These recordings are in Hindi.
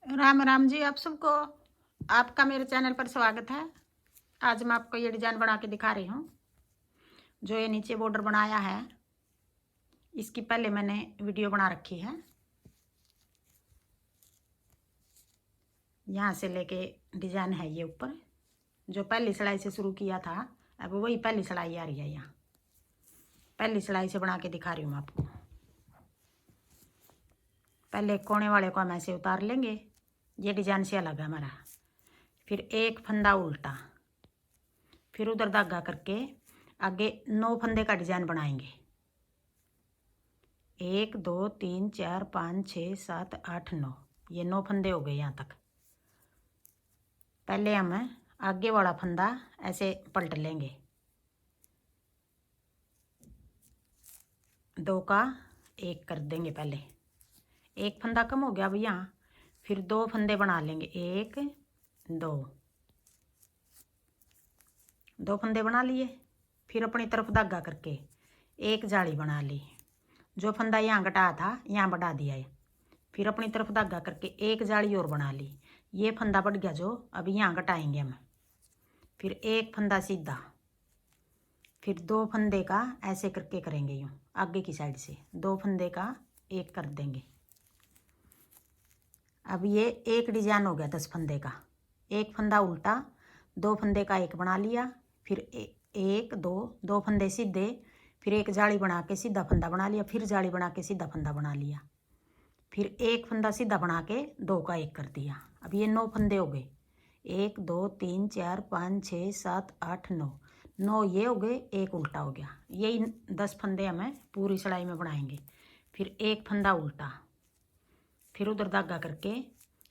राम राम जी आप सबको। आपका मेरे चैनल पर स्वागत है। आज मैं आपको ये डिज़ाइन बना के दिखा रही हूँ। जो ये नीचे बॉर्डर बनाया है इसकी पहले मैंने वीडियो बना रखी है। यहाँ से लेके डिज़ाइन है ये ऊपर, जो पहली सिलाई से शुरू किया था अब वही पहली सिलाई आ रही है। यहाँ पहली सिलाई से बना के दिखा रही हूँ आपको। पहले कोने वाले को हम ऐसे उतार लेंगे, ये डिज़ाइन से अलग है हमारा। फिर एक फंदा उल्टा, फिर उधर धागा करके आगे 9 फंदे का डिज़ाइन बनाएंगे। 1 2 3 4 5 6 7 8 9, ये 9 फंदे हो गए यहाँ तक। पहले हम आगे वाला फंदा ऐसे पलट लेंगे, 2 का 1 कर देंगे। पहले एक फंदा कम हो गया अब यहाँ, फिर 2 फंदे बना लेंगे। 1 2, 2 फंदे बना लिए। फिर अपनी तरफ धागा करके एक जाली बना ली। जो फंदा यहाँ घटाया था यहाँ बढ़ा दिया है। फिर अपनी तरफ धागा करके एक जाली और बना ली। ये फंदा बढ़ गया जो अब यहाँ घटाएंगे हम। फिर एक फंदा सीधा, फिर 2 फंदे का ऐसे करके करेंगे यूँ आगे की साइड से। 2 फंदे का 1 कर देंगे। अब ये एक डिजाइन हो गया 10 फंदे का। एक फंदा उल्टा, 2 फंदे का 1 बना लिया। फिर 1 2, 2 फंदे सीधे, फिर एक जाली बना के सीधा फंदा बना लिया। फिर जाली बना के सीधा फंदा बना लिया। फिर एक फंदा सीधा बना के 2 का 1 कर दिया। अब ये 9 फंदे हो गए। 1 2 3 4 5 6 7 8 9, 9 ये हो गए, एक उल्टा हो गया। यही 10 फंदे हमें पूरी सिलाई में बनाएंगे। फिर एक फंदा उल्टा, फिर उधर धागा करके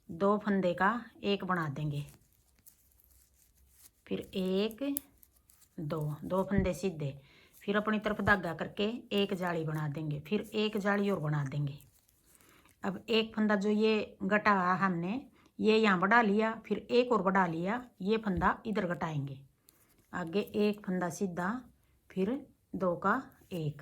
2 फंदे का 1 बना देंगे। फिर 1 2, 2 फंदे सीधे, फिर अपनी तरफ धागा करके एक जाली बना देंगे। फिर एक जाली और बना देंगे। अब एक फंदा जो ये घटाया हमने ये यहाँ बढ़ा लिया, फिर एक और बढ़ा लिया। ये फंदा इधर घटाएंगे। आगे एक फंदा सीधा, फिर 2 का 1,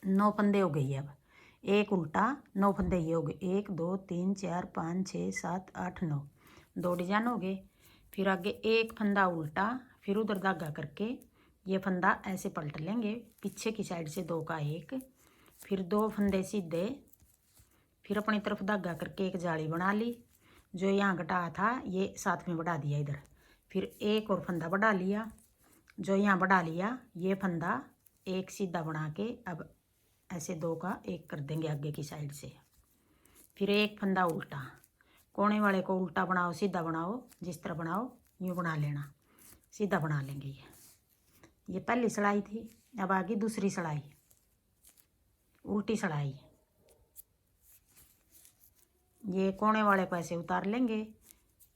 9 फंदे हो गई। अब एक उल्टा, 9 फंदे ये हो गए। 1 2 3 4 5 6 7 8 9, 2 डिजाइन हो गए। फिर आगे एक फंदा उल्टा, फिर उधर धागा करके ये फंदा ऐसे पलट लेंगे पीछे की साइड से। 2 का 1, फिर 2 फंदे सीधे, फिर अपनी तरफ धागा करके एक जाली बना ली। जो यहाँ घटाया था ये साथ में बढ़ा दिया इधर। फिर एक और फंदा बढ़ा लिया। जो यहाँ बढ़ा लिया ये फंदा एक सीधा बना के अब ऐसे 2 का 1 कर देंगे आगे की साइड से। फिर एक फंदा उल्टा, कोने वाले को उल्टा बनाओ सीधा बनाओ, जिस तरह बनाओ यूँ बना लेना, सीधा बना लेंगे। ये पहली सिलाई थी। अब आगे दूसरी सिलाई, उल्टी सिलाई। ये कोने वाले को ऐसे उतार लेंगे,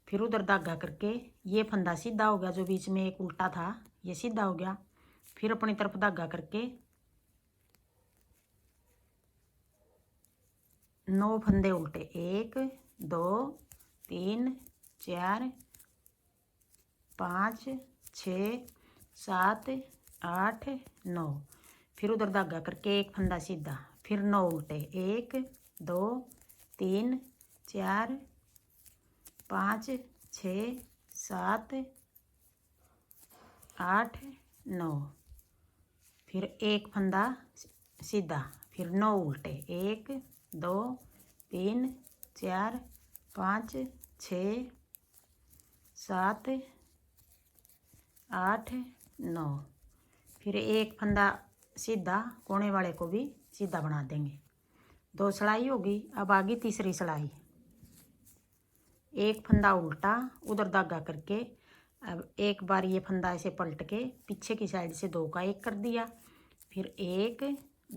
फिर उधर धागा करके ये फंदा सीधा हो गया। जो बीच में एक उल्टा था ये सीधा हो गया। फिर अपनी तरफ धागा करके 9 फंदे उल्टे। 1 2 3 4 5 6 7 8 9, फिर उधर धागा करके एक फंदा सीधा, फिर 9 उल्टे। 1 2 3 4 5 6 7 8 9, फिर एक फंदा सीधा, फिर 9 उल्टे। 1 2 3 4 5 6 7 8 9, फिर एक फंदा सीधा, कोने वाले को भी सीधा बना देंगे। 2 सिलाई होगी। अब आगे तीसरी सिलाई। एक फंदा उल्टा, उधर धागा करके अब एक बार ये फंदा ऐसे पलट के पीछे की साइड से 2 का 1 कर दिया। फिर 1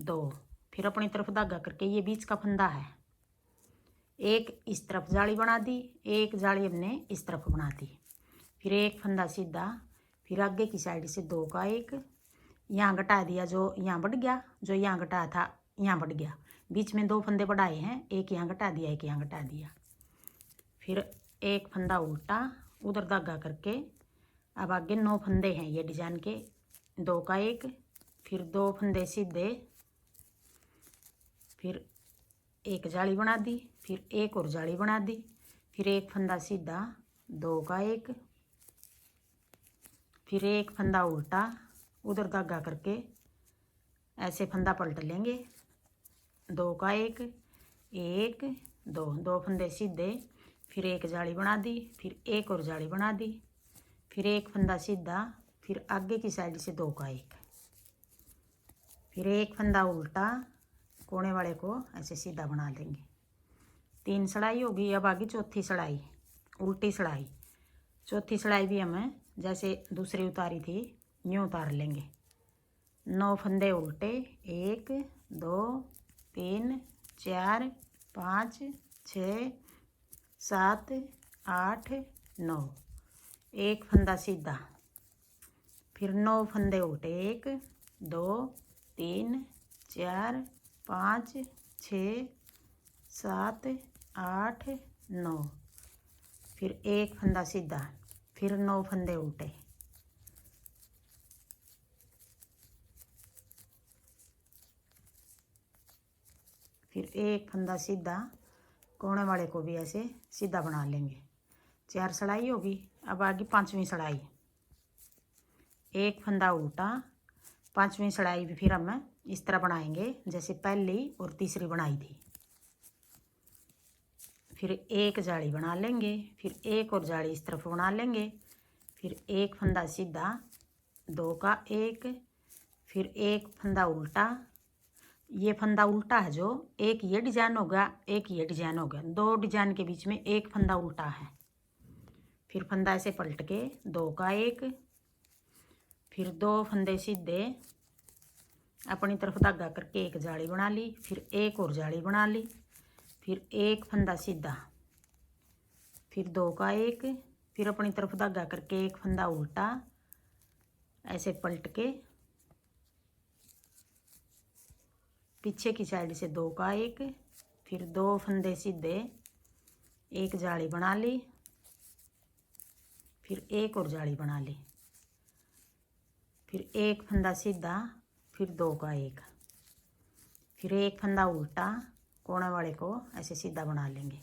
2, फिर अपनी तरफ धागा करके ये बीच का फंदा है, एक इस तरफ जाली बना दी, एक जाली हमने इस तरफ बना दी। फिर एक फंदा सीधा, फिर आगे की साइड से 2 का 1 यहाँ घटा दिया। जो यहाँ बढ़ गया, जो यहाँ घटाया था यहाँ बढ़ गया। बीच में 2 फंदे बढ़ाए हैं, एक यहाँ घटा दिया एक यहाँ घटा दिया। फिर एक फंदा उल्टा, उधर धागा करके अब आगे 9 फंदे हैं ये डिजाइन के। 2 का 1, फिर 2 फंदे सीधे, फिर एक जाली बना दी। फिर एक और जाली बना दी, फिर एक फंदा सीधा, 2 का 1, फिर एक फंदा उल्टा, उधर धागा करके ऐसे फंदा पलट लेंगे, 2 का 1, 1 2, 2 फंदे सीधे, फिर एक जाली बना दी, फिर एक और जाली बना दी, फिर एक फंदा सीधा, फिर आगे की साइड से 2 का 1, फिर एक फंदा उल्टा, कोने वाले को ऐसे सीधा बना लेंगे। 3 सड़ाई होगी। अब आगे चौथी सड़ाई, उल्टी सड़ाई। चौथी सड़ाई भी हमें जैसे दूसरी उतारी थी यूँ उतार लेंगे। 9 फंदे उल्टे, 1 2 3 4 5 6 7 8 9, एक फंदा सीधा, फिर 9 फंदे उल्टे, 1 2 3 4 5 6 7 8 9, फिर एक फंदा सीधा, फिर 9 फंदे उल्टे, फिर एक फंदा सीधा, कोने वाले को भी ऐसे सीधा बना लेंगे। 4 सड़ाई होगी। अब आगे 5वीं सड़ाई, एक फंदा उल्टा, 5वीं सड़ाई भी फिर हम इस तरह बनाएंगे जैसे पहली और तीसरी बनाई थी। फिर एक जाली बना लेंगे, फिर एक और जाली इस तरफ बना लेंगे, फिर एक फंदा सीधा, 2 का 1, फिर एक फंदा उल्टा। ये फंदा उल्टा है जो, एक ये डिजाइन होगा, एक ये डिजाइन होगा, 2 डिजाइन के बीच में एक फंदा उल्टा है। फिर फंदा ऐसे पलट के 2 का 1, फिर 2 फंदे सीधे, अपनी तरफ धागा करके एक जाली बना ली, फिर एक और जाली बना ली, फिर एक फंदा सीधा, फिर 2 का 1, फिर अपनी तरफ धागा करके एक फंदा उल्टा, ऐसे पलट के पीछे की साइड से 2 का 1, फिर 2 फंदे सीधे, एक जाली बना ली, फिर एक और जाली बना ली, फिर एक फंदा सीधा, फिर 2 का 1, फिर एक फंदा उल्टा, कोने वाले को ऐसे सीधा बना लेंगे।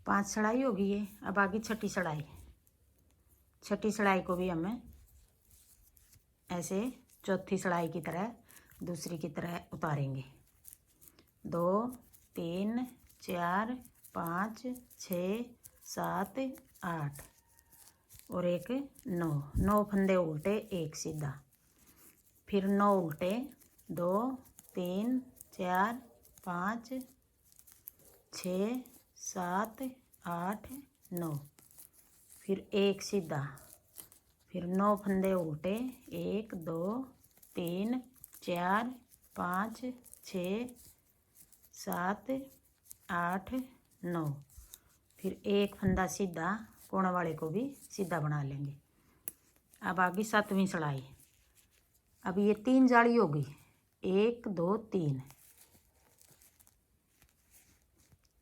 5 सड़ाई होगी ये। अब आगे छठी सड़ाई। छठी सड़ाई को भी हमें ऐसे चौथी सड़ाई की तरह दूसरी की तरह उतारेंगे। 2 3 4 5 6 7 8 और एक 9, 9 फंदे उल्टे, एक सीधा, फिर 9 उल्टे, 2 3 4 5 6 7 8 9, फिर एक सीधा, फिर 9 फंदे उल्टे, 1 2 3 4 5 6 7 8 9, फिर एक फंदा सीधा, कोने वाले को भी सीधा बना लेंगे। अब आगे 7वीं सड़ाई। अब ये 3 जाली होगी, 1 2 3,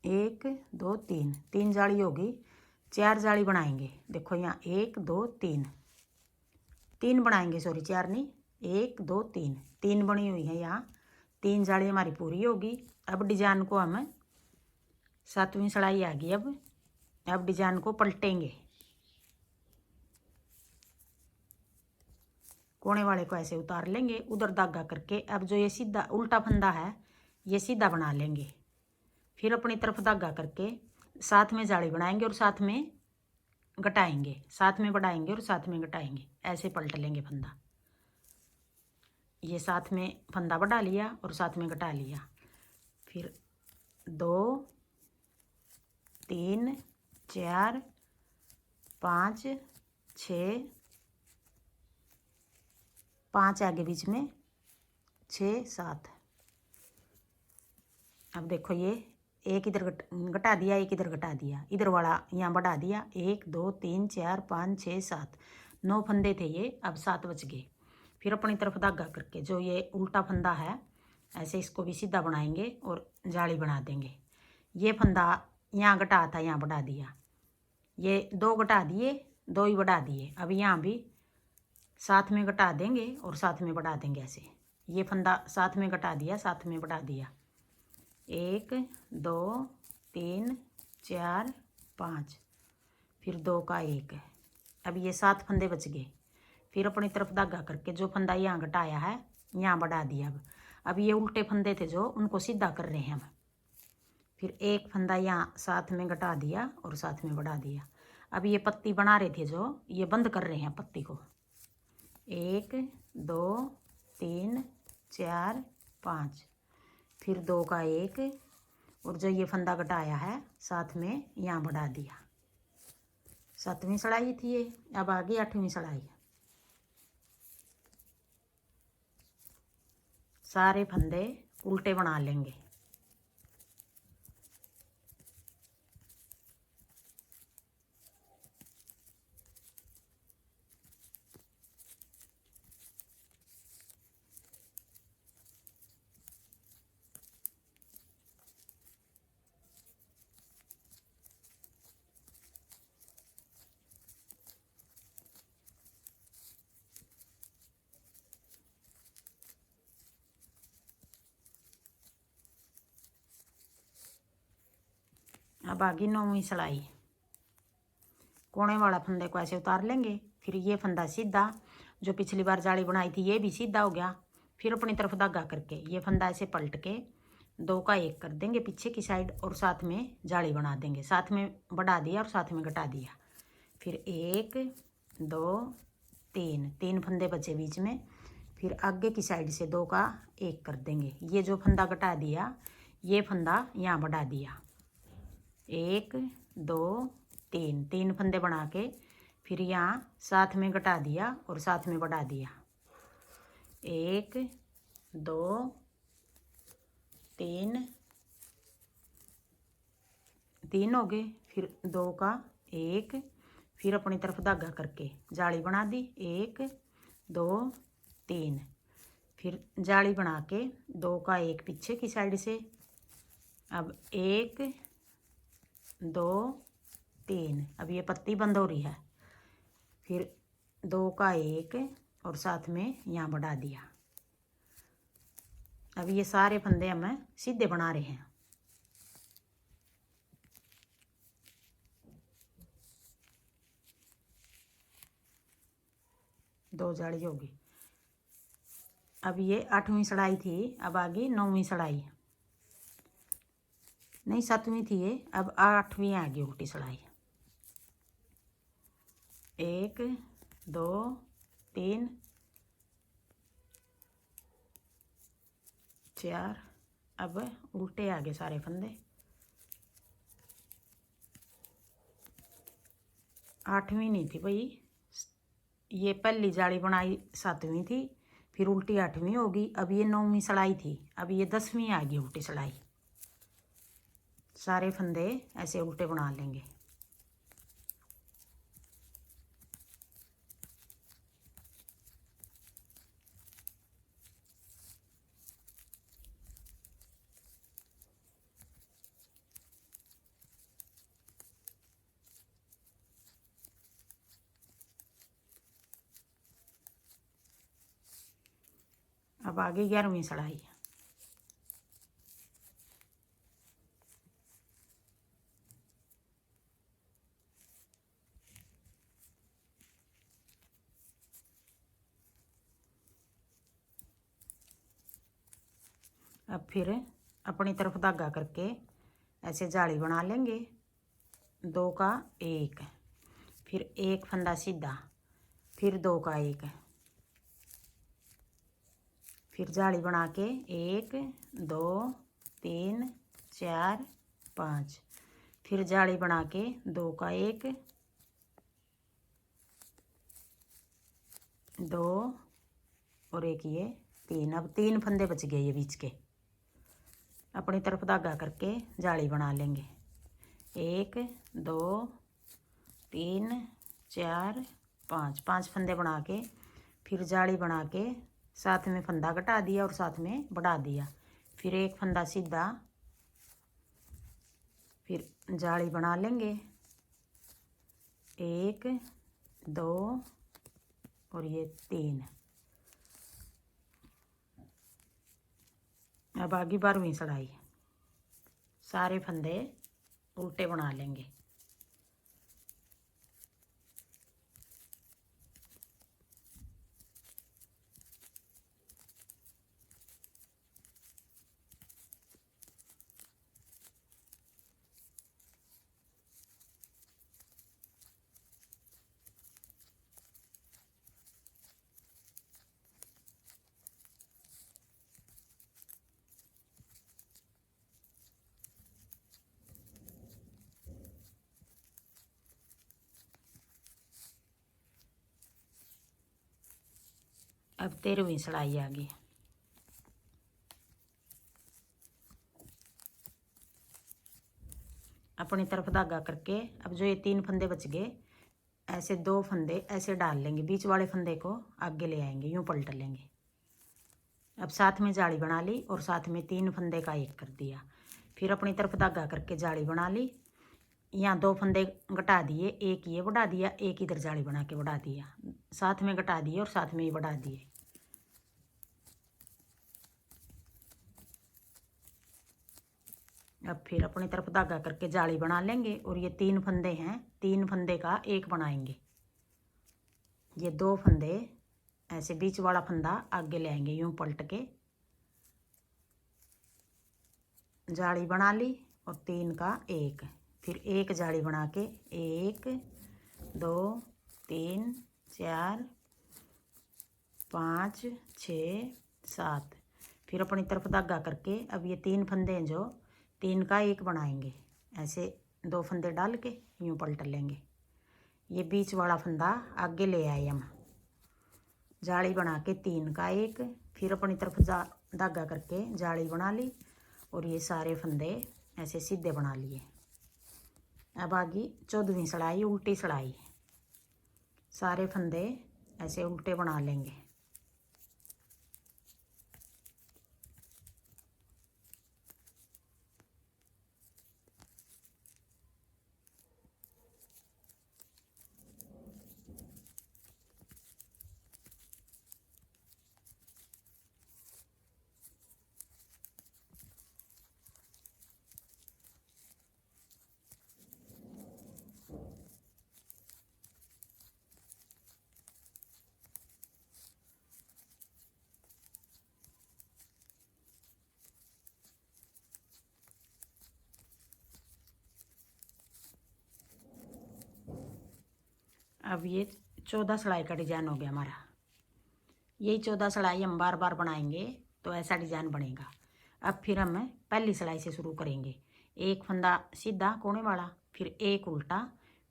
1 2 3, 3 जाली होगी। 4 जाली बनाएंगे। देखो यहाँ 1 2 3, 3 बनाएंगे, सॉरी 4 नहीं, 1 2 3, 3 बनी हुई है यहाँ। 3 जाली हमारी पूरी होगी। अब डिजाइन को हम 7वीं सड़ाई आ गई। अब डिजाइन को पलटेंगे। कोने वाले को ऐसे उतार लेंगे, उधर धागा करके। अब जो ये सीधा उल्टा फंदा है ये सीधा बना लेंगे। फिर अपनी तरफ धागा करके साथ में जाली बनाएंगे और साथ में घटाएंगे, साथ में बढ़ाएंगे और साथ में घटाएंगे। ऐसे पलट लेंगे फंदा। ये साथ में फंदा बढ़ा लिया और साथ में घटा लिया। फिर 2 3 4 5 6, 5 आगे बीच में 6 7। अब देखो ये एक इधर घटा दिया, एक इधर घटा दिया, इधर वाला यहाँ बढ़ा दिया। 1 2 3 4 5 6 7, 9 फंदे थे ये, अब 7 बच गए। फिर अपनी तरफ धागा करके जो ये उल्टा फंदा है ऐसे इसको भी सीधा बनाएंगे और जाली बना देंगे। ये फंदा यहाँ घटा था, यहाँ बढ़ा दिया, ये 2 घटा दिए, 2 ही बढ़ा दिए। अब यहाँ भी साथ में घटा देंगे और साथ में बढ़ा देंगे ऐसे। ये फंदा साथ में घटा दिया, साथ में बढ़ा दिया। 1 2 3 4 5, फिर 2 का 1। अब ये 7 फंदे बच गए। फिर अपनी तरफ धागा करके जो फंदा यहाँ घटाया है यहाँ बढ़ा दिया। अब ये उल्टे फंदे थे जो, उनको सीधा कर रहे हैं हम। फिर एक फंदा यहाँ साथ में घटा दिया और साथ में बढ़ा दिया। अब ये पत्ती बना रहे थे जो, ये बंद कर रहे हैं पत्ती को। 1 2 3 4 5, फिर 2 का 1, और जो ये फंदा घटाया है साथ में यहाँ बढ़ा दिया। 7वीं सड़ाई थी ये। अब आगे 8वीं सड़ाई। सारे फंदे उल्टे बना लेंगे। अब आगे 9वीं सिलाई। कोने वाला फंदे को ऐसे उतार लेंगे। फिर ये फंदा सीधा, जो पिछली बार जाली बनाई थी ये भी सीधा हो गया। फिर अपनी तरफ धागा करके ये फंदा ऐसे पलट के 2 का 1 कर देंगे पीछे की साइड, और साथ में जाली बना देंगे। साथ में बढ़ा दिया और साथ में घटा दिया। फिर 1 2 3, 3 फंदे बचे बीच में। फिर आगे की साइड से 2 का 1 कर देंगे। ये जो फंदा घटा दिया ये फंदा यहाँ बढ़ा दिया। 1 2 3, 3 फंदे बना के फिर यहाँ साथ में घटा दिया और साथ में बढ़ा दिया। 1 2 3, 3 हो गए। फिर 2 का 1, फिर अपनी तरफ धागा करके जाली बना दी। 1 2 3, फिर जाली बना के 2 का 1 पीछे की साइड से। अब 1 2 3, अब ये पत्ती बंद हो रही है। फिर 2 का 1 और साथ में यहाँ बढ़ा दिया। अब ये सारे फंदे हम सीधे बना रहे हैं। दो जाली होगी। अब ये 8वीं सड़ाई थी। अब आगे 9वीं सड़ाई, नहीं 7वीं थी ये। अब 8वीं आ गई उल्टी सड़ाई। 1 2 3 4, अब उल्टे आ गए सारे फंदे। 8वीं नहीं थी भाई, ये पहली जाली बनाई 7वीं थी, फिर उल्टी 8वीं होगी। अब ये 9वीं सड़ाई थी। अब ये 10वीं आ गई उल्टी सड़ाई। सारे फंदे ऐसे उल्टे बना लेंगे। अब आगे 11वीं सड़ाई। अब फिर अपनी तरफ धागा करके ऐसे जाली बना लेंगे। 2 का 1, फिर एक फंदा सीधा, फिर 2 का 1, फिर जाली बना के 1 2 3 4 5, फिर जाली बना के 2 का 1 2 और एक ये 3। अब 3 फंदे बच गए ये बीच के। अपनी तरफ धागा करके जाली बना लेंगे। 1 2 3 4 5, 5 फंदे बना के फिर जाली बना के साथ में फंदा घटा दिया और साथ में बढ़ा दिया। फिर एक फंदा सीधा, फिर जाली बना लेंगे। 1 2 और ये 3। अब आगे 12वीं सिलाई। सारे फंदे उल्टे बना लेंगे। अब 13वीं सिलाई आ गई। अपनी तरफ धागा करके अब जो ये 3 फंदे बच गए, ऐसे 2 फंदे ऐसे डाल लेंगे, बीच वाले फंदे को आगे ले आएंगे, यूं पलट लेंगे। अब साथ में जाली बना ली और साथ में 3 फंदे का एक कर दिया। फिर अपनी तरफ धागा करके जाली बना ली। यहाँ 2 फंदे घटा दिए, एक ये बढ़ा दिया, एक इधर जाली बना के बढ़ा दिया, साथ में घटा दिए और साथ में ही बढ़ा दिए। अब फिर अपनी तरफ धागा करके जाली बना लेंगे और ये 3 फंदे हैं, 3 फंदे का एक बनाएंगे। ये 2 फंदे ऐसे बीच वाला फंदा आगे ले आएंगे, यूं पलट के जाली बना ली और 3 का एक, फिर एक जाली बना के 1 2 3 4 5 6 7। फिर अपनी तरफ धागा करके अब ये 3 फंदे हैं जो 3 का एक बनाएंगे, ऐसे 2 फंदे डाल के यूं पलट लेंगे। ये बीच वाला फंदा आगे ले आए हम, जाली बना के 3 का एक, फिर अपनी तरफ धागा करके जाली बना ली और ये सारे फंदे ऐसे सीधे बना लिए। अब आगे 14वीं सिलाई, उल्टी सिलाई। सारे फंदे ऐसे उल्टे बना लेंगे। अब ये 14 सिलाई का डिजाइन हो गया हमारा। यही 14 सिलाई हम बार बार बनाएंगे तो ऐसा डिजाइन बनेगा। अब फिर हम पहली सिलाई से शुरू करेंगे। एक फंदा सीधा कोने वाला, फिर एक उल्टा,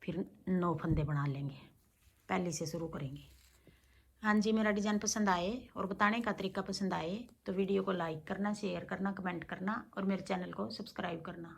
फिर 9 फंदे बना लेंगे। पहली से शुरू करेंगे। हाँ जी, मेरा डिज़ाइन पसंद आए और बताने का तरीका पसंद आए तो वीडियो को लाइक करना, शेयर करना, कमेंट करना और मेरे चैनल को सब्सक्राइब करना।